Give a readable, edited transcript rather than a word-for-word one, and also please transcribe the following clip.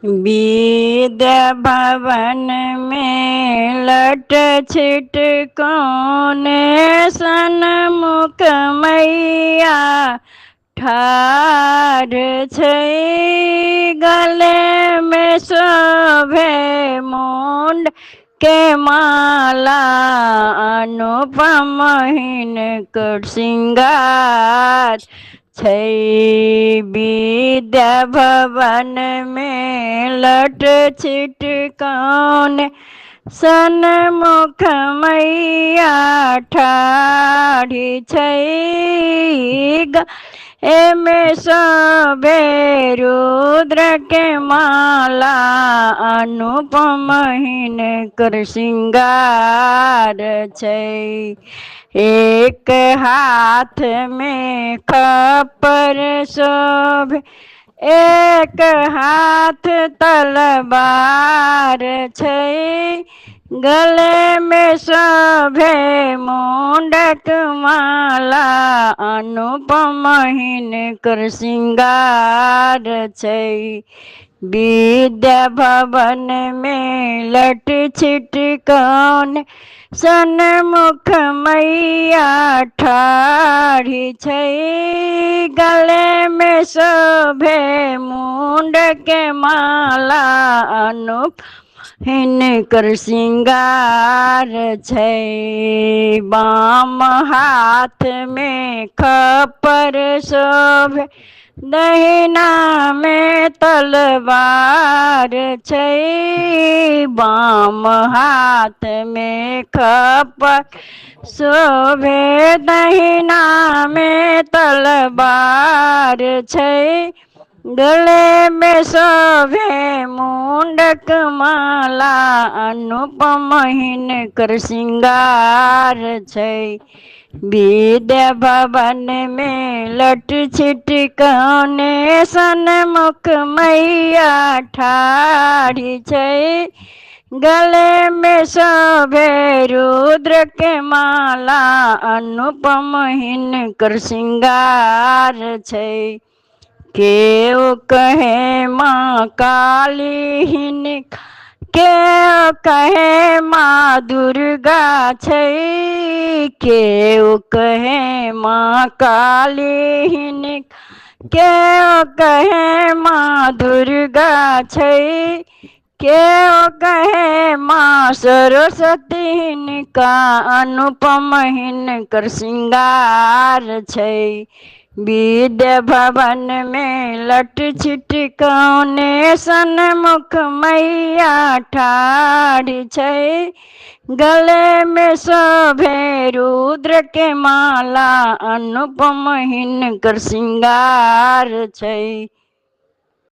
विद्या भवन में लट छिट कौन सन्मुख मैया ठाढ़ छै। गले में शोभे मुंड के माला अनुपम हिनकर श्रृंगार छै। विद्या भवन में लट छिट कौन सन्मुख मैया ठाढ़ी छै। एमे शोभे रुद्र के माला अनुपम हिनकर श्रृंगार छै। एक हाथ में खप्पर शोभे एक हाथ तलवार छै। गले में शोभे मुंडक माला अनुपम हिनकर श्रृंगार छै। विद्या भवन में लट छिट कौन सन्मुख मैया ठाढ़ी छै। गले में शोभे मुंड के माला अनुप हिनकर श्रृंगार छै। बाम हाथ में खप्पर शोभे दहिना में तलवार छै। बाम हाथ में खप्पर शोभे दहिना में तलवार छै। गले में शोभे मुंडक माला अनुपम हिनकर श्रृंगार छै। विद्या भवन में लट छिट कौन सन्मुख मैया ठाढ़ी छै। गले में शोभे रुद्र के माला अनुपम हिनकर श्रृंगार छै। केओ कहे माँ काली हिनका केओ कहे माँ दुर्गा छै। केओ कहे माँ काली हिनका केओ कहे माँ दुर्गा छै। केओ कहे माँ सरस्वती हिनका अनुपम हिनकर श्रृंगार छै। विद्या भवन में लट छिट कौन सन्मुख मैया ठाढ़ी छै। गले में शोभे रुद्र के माला अनुपम हिनकर श्रृंगार छै।